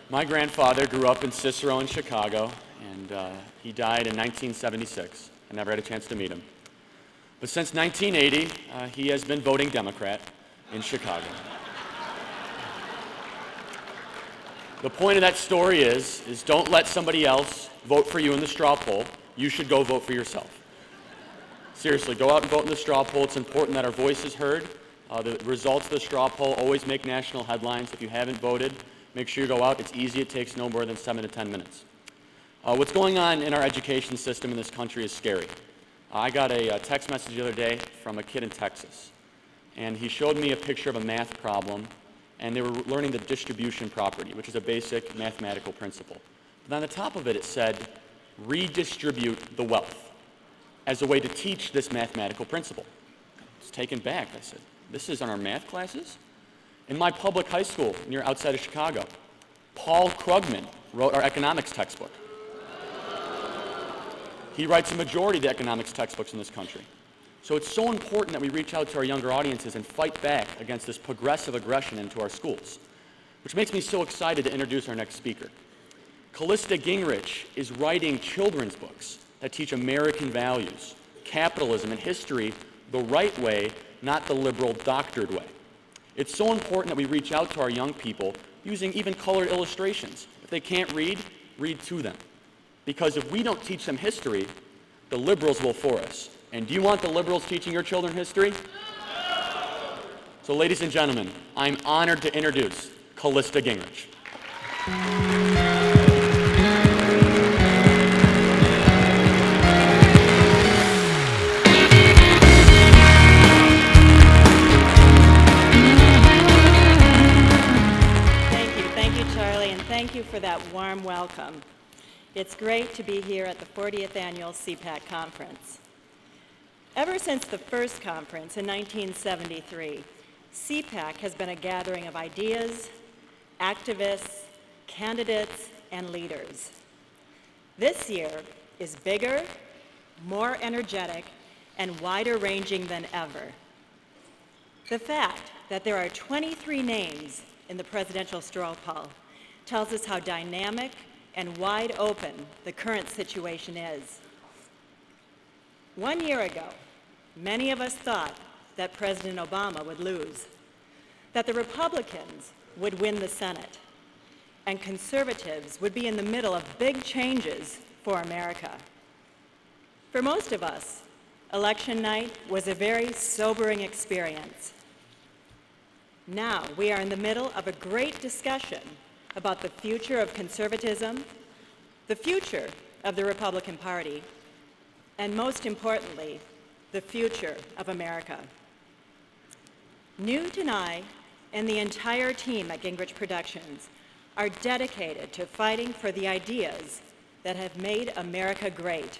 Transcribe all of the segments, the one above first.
My grandfather grew up in Cicero in Chicago, and he died in 1976. I never had a chance to meet him. But since 1980, he has been voting Democrat in Chicago. The point of that story is don't let somebody else vote for you in the straw poll. You should go vote for yourself. Seriously, go out and vote in the straw poll. It's important that our voice is heard. The results of the straw poll always make national headlines. If you haven't voted, make sure you go out. It's easy. It takes no more than 7 to 10 minutes. What's going on in our education system in this country is scary. I got a text message the other day from a kid in Texas, and he showed me a picture of a math problem, and they were learning the distribution property, which is a basic mathematical principle. But on the top of it, it said, redistribute the wealth, as a way to teach this mathematical principle. I was taken back. I said, this is on our math classes? In my public high school near outside of Chicago, Paul Krugman wrote our economics textbook. He writes a majority of the economics textbooks in this country. So it's so important that we reach out to our younger audiences and fight back against this progressive aggression into our schools, which makes me so excited to introduce our next speaker. Callista Gingrich is writing children's books that teach American values, capitalism, and history the right way, not the liberal doctored way. It's so important that we reach out to our young people using even colored illustrations. If they can't read, read to them. Because if we don't teach them history, the liberals will for us. And do you want the liberals teaching your children history? So ladies and gentlemen, I'm honored to introduce Callista Gingrich. Thank you, Charlie, and thank you for that warm welcome. It's great to be here at the 40th Annual CPAC Conference. Ever since the first conference in 1973, CPAC has been a gathering of ideas, activists, candidates, and leaders. This year is bigger, more energetic, and wider-ranging than ever. The fact that there are 23 names in the presidential straw poll tells us how dynamic and wide open the current situation is. 1 year ago, many of us thought that President Obama would lose, that the Republicans would win the Senate, and conservatives would be in the middle of big changes for America. For most of us, election night was a very sobering experience. Now we are in the middle of a great discussion about the future of conservatism, the future of the Republican Party, and most importantly, the future of America. Newt and I and the entire team at Gingrich Productions are dedicated to fighting for the ideas that have made America great.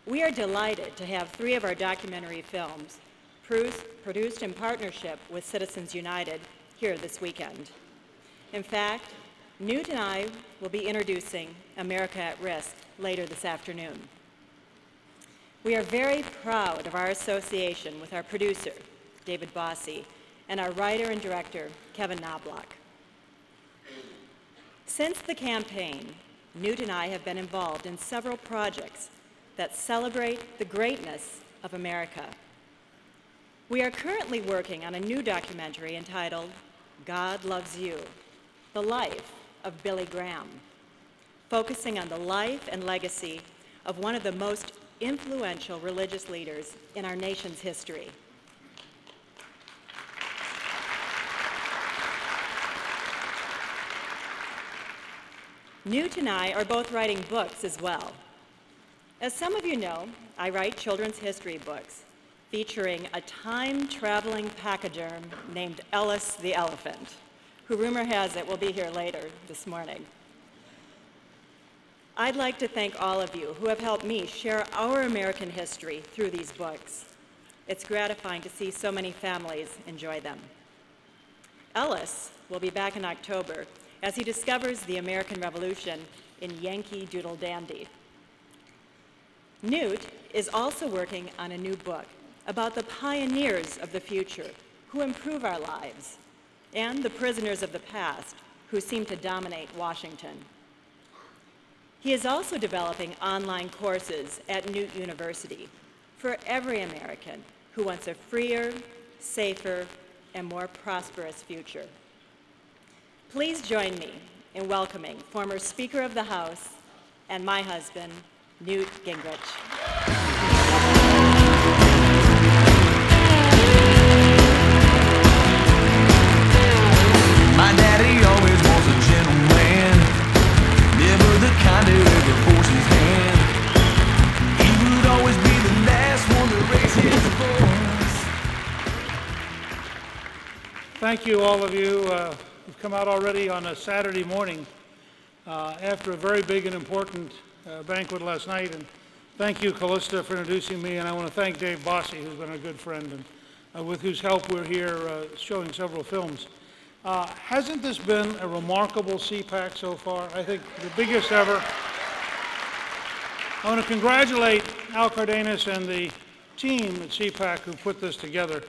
We are delighted to have 3 of our documentary films produced in partnership with Citizens United here this weekend. In fact, Newt and I will be introducing America at Risk later this afternoon. We are very proud of our association with our producer, David Bossie, and our writer and director, Kevin Knobloch. Since the campaign, Newt and I have been involved in several projects that celebrate the greatness of America. We are currently working on a new documentary entitled God Loves You, the life of Billy Graham, focusing on the life and legacy of one of the most influential religious leaders in our nation's history. Newt and I are both writing books as well. As some of you know, I write children's history books featuring a time-traveling pachyderm named Ellis the elephant, who rumor has it will be here later this morning. I'd like to thank all of you who have helped me share our American history through these books. It's gratifying to see so many families enjoy them. Ellis will be back in October as he discovers the American Revolution in Yankee Doodle Dandy. Newt is also working on a new book about the pioneers of the future who improve our lives and the prisoners of the past who seem to dominate Washington. He is also developing online courses at Newt University for every American who wants a freer, safer, and more prosperous future. Please join me in welcoming former Speaker of the House and my husband, Newt Gingrich. My daddy always was a gentleman, never the kind who ever forced his hand. He would always be the last one to raise his voice. Thank you, all of you. You've come out already on a Saturday morning after a very big and important banquet last night. And thank you, Callista, for introducing me. And I want to thank Dave Bossie, who's been a good friend, and with whose help we're here showing several films. Hasn't this been a remarkable CPAC so far? I think the biggest ever. I want to congratulate Al Cardenas and the team at CPAC who put this together.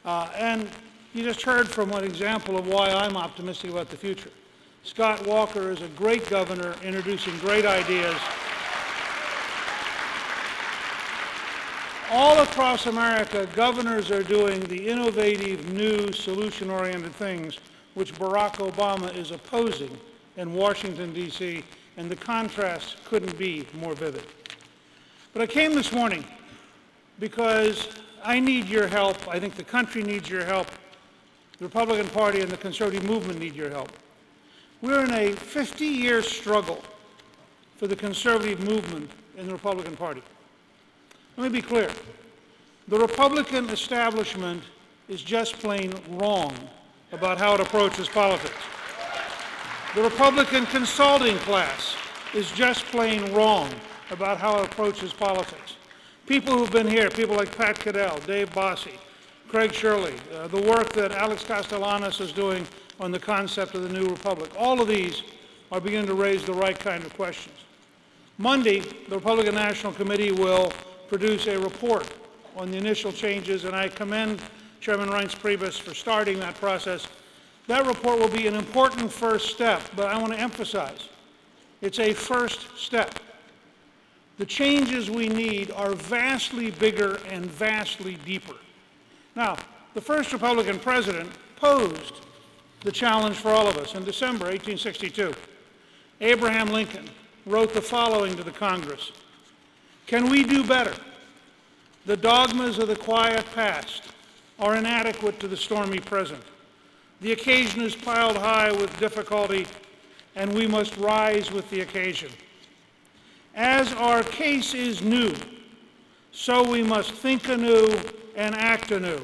And you just heard from an example of why I'm optimistic about the future. Scott Walker is a great governor, introducing great ideas. All across America, governors are doing the innovative, new, solution-oriented things which Barack Obama is opposing in Washington, D.C., and the contrast couldn't be more vivid. But I came this morning because I need your help. I think the country needs your help. The Republican Party and the conservative movement need your help. We're in a 50-year struggle for the conservative movement in the Republican Party. Let me be clear. The Republican establishment is just plain wrong about how it approaches politics. The Republican consulting class is just plain wrong about how it approaches politics. People who've been here, people like Pat Caddell, Dave Bossie, Craig Shirley, the work that Alex Castellanos is doing on the concept of the new republic, all of these are beginning to raise the right kind of questions. Monday, the Republican National Committee will produce a report on the initial changes, and I commend Chairman Reince Priebus for starting that process. That report will be an important first step, but I want to emphasize, it's a first step. The changes we need are vastly bigger and vastly deeper. Now, the first Republican president posed the challenge for all of us in December 1862. Abraham Lincoln wrote the following to the Congress: "Can we do better? The dogmas of the quiet past are inadequate to the stormy present. The occasion is piled high with difficulty, and we must rise with the occasion. As our case is new, so we must think anew and act anew.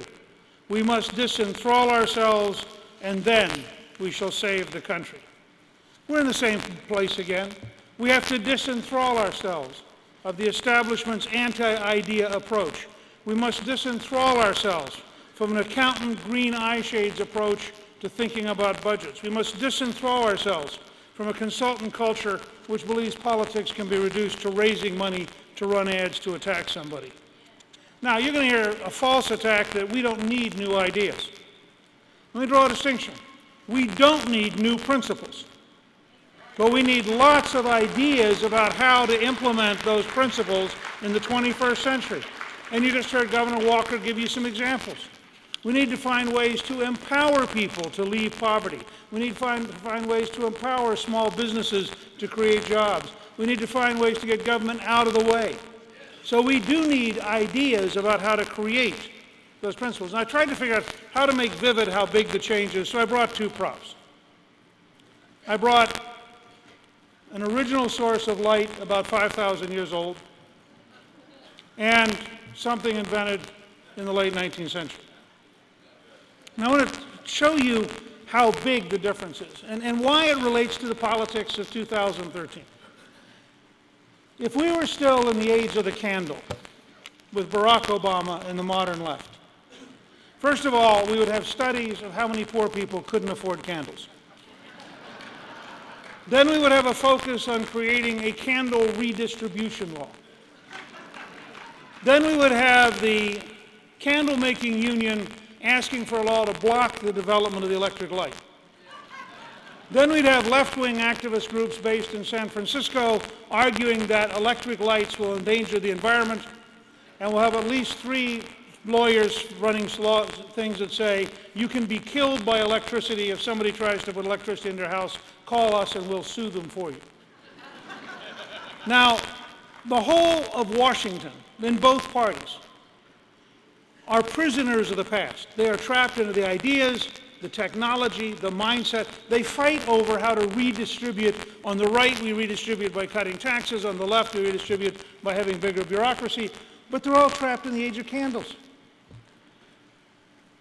We must disenthrall ourselves, and then we shall save the country." We're in the same place again. We have to disenthrall ourselves of the establishment's anti-idea approach. We must disenthrall ourselves from an accountant green eye shades approach to thinking about budgets. We must disenthrall ourselves from a consultant culture which believes politics can be reduced to raising money to run ads to attack somebody. Now, you're going to hear a false attack that we don't need new ideas. Let me draw a distinction. We don't need new principles, but we need lots of ideas about how to implement those principles in the 21st century. And you just heard Governor Walker give you some examples. We need to find ways to empower people to leave poverty. We need to find ways to empower small businesses to create jobs. We need to find ways to get government out of the way. So we do need ideas about how to create those principles. And I tried to figure out how to make vivid how big the change is, so I brought two props. I brought an original source of light about 5,000 years old and something invented in the late 19th century. And I want to show you how big the difference is and why it relates to the politics of 2013. If we were still in the age of the candle with Barack Obama and the modern left, first of all, we would have studies of how many poor people couldn't afford candles. Then we would have a focus on creating a candle redistribution law. Then we would have the candle-making union asking for a law to block the development of the electric light. Then we'd have left-wing activist groups based in San Francisco arguing that electric lights will endanger the environment, and we'll have at least 3 lawyers running things that say you can be killed by electricity if somebody tries to put electricity in your house. Call us and we'll sue them for you. Now, the whole of Washington, in both parties, are prisoners of the past. They are trapped into the ideas, the technology, the mindset. They fight over how to redistribute. On the right, we redistribute by cutting taxes. On the left, we redistribute by having bigger bureaucracy. But they're all trapped in the age of candles.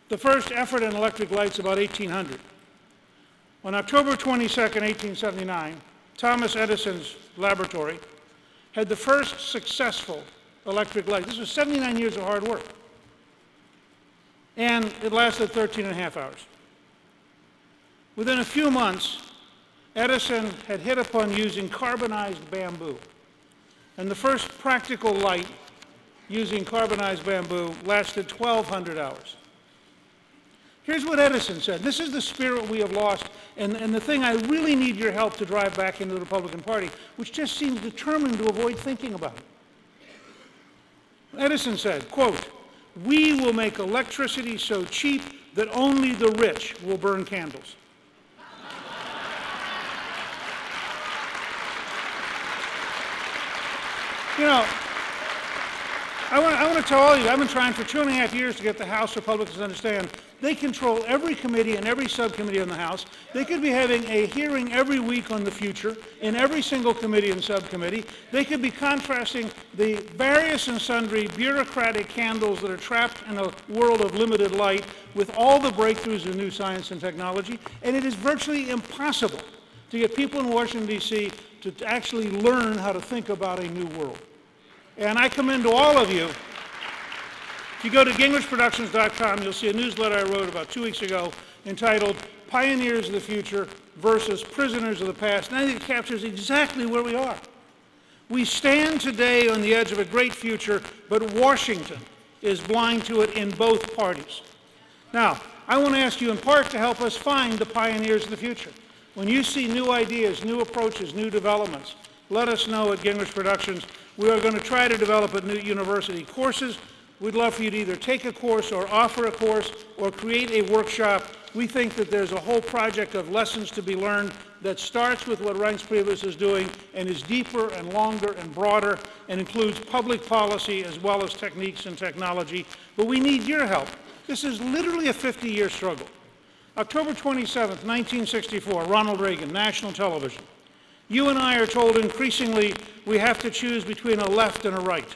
The first effort in electric lights about 1800. On October 22nd, 1879, Thomas Edison's laboratory had the first successful electric light. This was 79 years of hard work. And it lasted 13 and a half hours. Within a few months, Edison had hit upon using carbonized bamboo. And the first practical light using carbonized bamboo lasted 1,200 hours. Here's what Edison said. This is the spirit we have lost, and the thing I really need your help to drive back into the Republican Party, which just seems determined to avoid thinking about it. Edison said, quote, "We will make electricity so cheap that only the rich will burn candles." You know, I want to tell all of you, I've been trying for 2.5 years to get the House Republicans to understand they control every committee and every subcommittee in the House. They could be having a hearing every week on the future in every single committee and subcommittee. They could be contrasting the various and sundry bureaucratic candles that are trapped in a world of limited light with all the breakthroughs in new science and technology. And it is virtually impossible to get people in Washington, D.C. to actually learn how to think about a new world. And I commend to all of you. If you go to gingrichproductions.com, you'll see a newsletter I wrote about 2 weeks ago entitled Pioneers of the Future versus Prisoners of the Past. And I think it captures exactly where we are. We stand today on the edge of a great future, but Washington is blind to it in both parties. Now, I want to ask you in part to help us find the pioneers of the future. When you see new ideas, new approaches, new developments, let us know at Gingrich Productions. We are going to try to develop at Newt University courses. We'd love for you to either take a course or offer a course or create a workshop. We think that there's a whole project of lessons to be learned that starts with what Reince Priebus is doing and is deeper and longer and broader and includes public policy as well as techniques and technology. But we need your help. This is literally a 50-year struggle. October 27th, 1964, Ronald Reagan, national television. You and I are told increasingly we have to choose between a left and a right.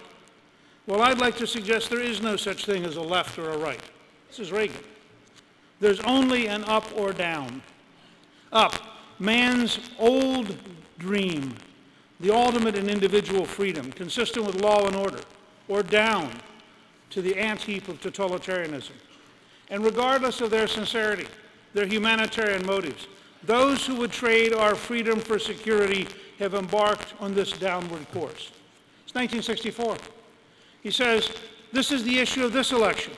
Well, I'd like to suggest there is no such thing as a left or a right. This is Reagan. There's only an up or down. Up, man's old dream, the ultimate in individual freedom, consistent with law and order, or down to the ant heap of totalitarianism. And regardless of their sincerity, their humanitarian motives, those who would trade our freedom for security have embarked on this downward course. It's 1964. He says, this is the issue of this election,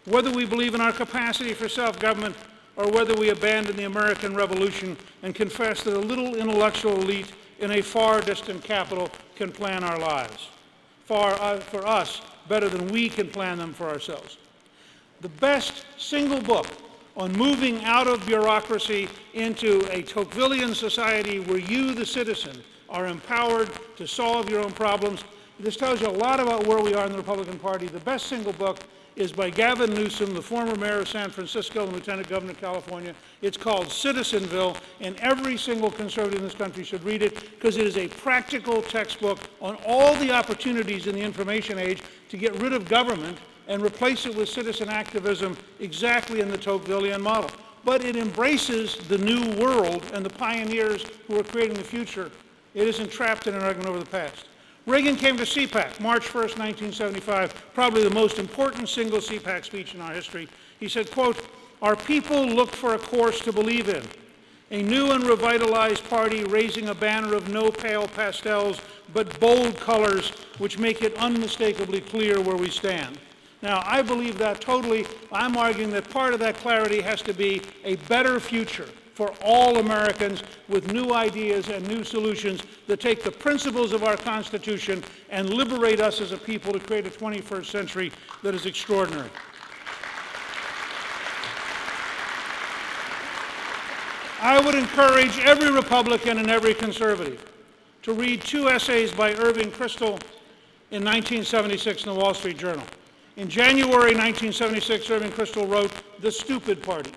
whether we believe in our capacity for self-government or whether we abandon the American Revolution and confess that a little intellectual elite in a far distant capital can plan our lives. For us, better than we can plan them for ourselves. The best single book on moving out of bureaucracy into a Tocquevillian society where you, the citizen, are empowered to solve your own problems. This tells you a lot about where we are in the Republican Party. The best single book is by Gavin Newsom, the former mayor of San Francisco and lieutenant governor of California. It's called Citizenville, and every single conservative in this country should read it because it is a practical textbook on all the opportunities in the information age to get rid of government and replace it with citizen activism exactly in the Tocquevillian model. But it embraces the new world and the pioneers who are creating the future. It isn't trapped in an argument over the past. Reagan came to CPAC, March 1st, 1975, probably the most important single CPAC speech in our history. He said, quote, "Our people look for a course to believe in, a new and revitalized party raising a banner of no pale pastels, but bold colors which make it unmistakably clear where we stand." Now, I believe that totally. I'm arguing that part of that clarity has to be a better future for all Americans with new ideas and new solutions that take the principles of our Constitution and liberate us as a people to create a 21st century that is extraordinary. I would encourage every Republican and every conservative to read 2 essays by Irving Kristol in 1976 in the Wall Street Journal. In January 1976, Irving Kristol wrote, "The Stupid Party."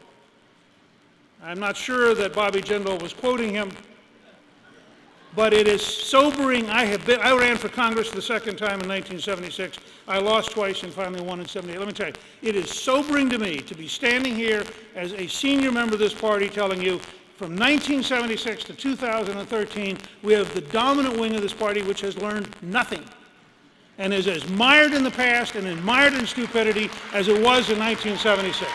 I'm not sure that Bobby Jindal was quoting him, but it is sobering. I ran for Congress the second time in 1976. I lost twice and finally won in 78. Let me tell you, it is sobering to me to be standing here as a senior member of this party telling you from 1976 to 2013, we have the dominant wing of this party which has learned nothing and is as mired in the past and mired in stupidity as it was in 1976.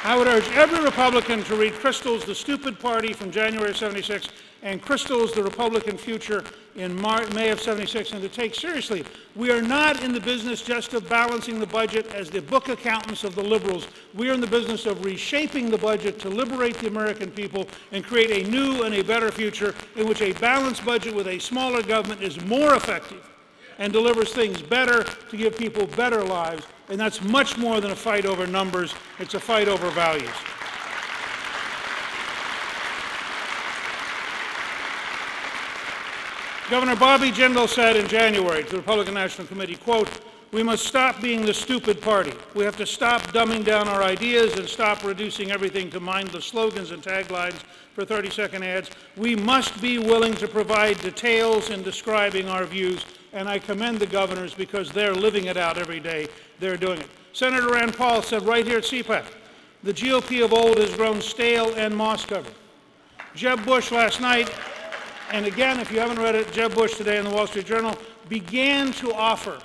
I would urge every Republican to read Kristol's The Stupid Party from January of 76 and Kristol's The Republican Future in May of 76, and to take seriously. We are not in the business just of balancing the budget as the book accountants of the liberals. We are in the business of reshaping the budget to liberate the American people and create a new and a better future in which a balanced budget with a smaller government is more effective and delivers things better to give people better lives. And that's much more than a fight over numbers. It's a fight over values. Governor Bobby Jindal said in January to the Republican National Committee, quote, "We must stop being the stupid party. We have to stop dumbing down our ideas and stop reducing everything to mindless slogans and taglines for 30-second ads. We must be willing to provide details in describing our views." And I commend the governors because they're living it out every day. They're doing it. Senator Rand Paul said right here at CPAC, "The GOP of old has grown stale and moss-covered." Jeb Bush last night, and again, if you haven't read it, Jeb Bush today in the Wall Street Journal, began to offer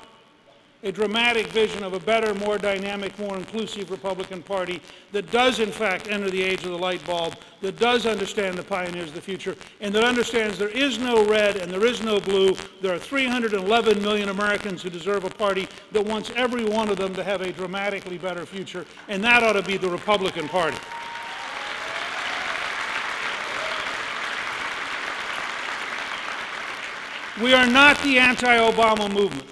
a dramatic vision of a better, more dynamic, more inclusive Republican Party that does, in fact, enter the age of the light bulb, that does understand the pioneers of the future, and that understands there is no red and there is no blue. There are 311 million Americans who deserve a party that wants every one of them to have a dramatically better future, and that ought to be the Republican Party. We are not the anti-Obama movement.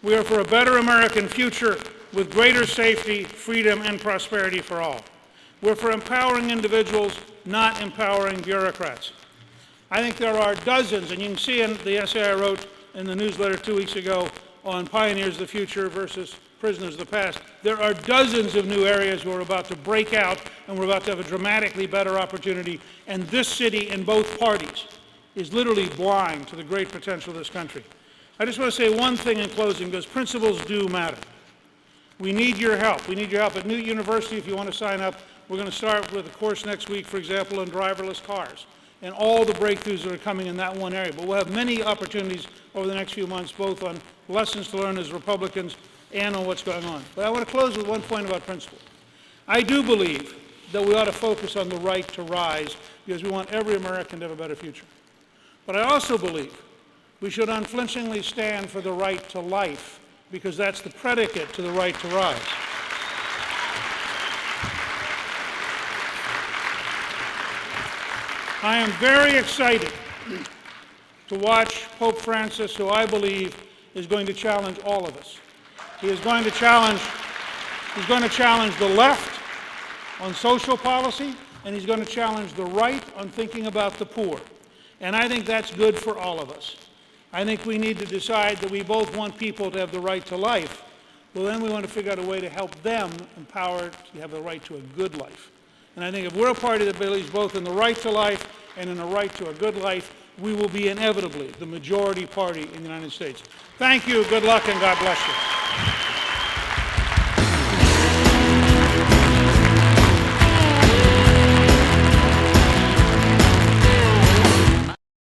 We are for a better American future with greater safety, freedom, and prosperity for all. We're for empowering individuals, not empowering bureaucrats. I think there are dozens, and you can see in the essay I wrote in the newsletter 2 weeks ago on pioneers of the future versus prisoners of the past, there are dozens of new areas where we're about to break out and we're about to have a dramatically better opportunity, and this city and both parties is literally blind to the great potential of this country. I just want to say one thing in closing, because principles do matter. We need your help. We need your help at Newt University. If you want to sign up, we're going to start with a course next week, for example, on driverless cars and all the breakthroughs that are coming in that one area. But we'll have many opportunities over the next few months, both on lessons to learn as Republicans and on what's going on. But I want to close with one point about principle. I do believe that we ought to focus on the right to rise because we want every American to have a better future. But I also believe we should unflinchingly stand for the right to life, because that's the predicate to the right to rise. I am very excited to watch Pope Francis, who I believe is going to challenge all of us. He is going to challenge the left on social policy, and he's going to challenge the right on thinking about the poor. And I think that's good for all of us. I think we need to decide that we both want people to have the right to life. Well, then we want to figure out a way to help them empowered to have the right to a good life. And I think if we're a party that believes both in the right to life and in the right to a good life, we will be inevitably the majority party in the United States. Thank you, good luck, and God bless you.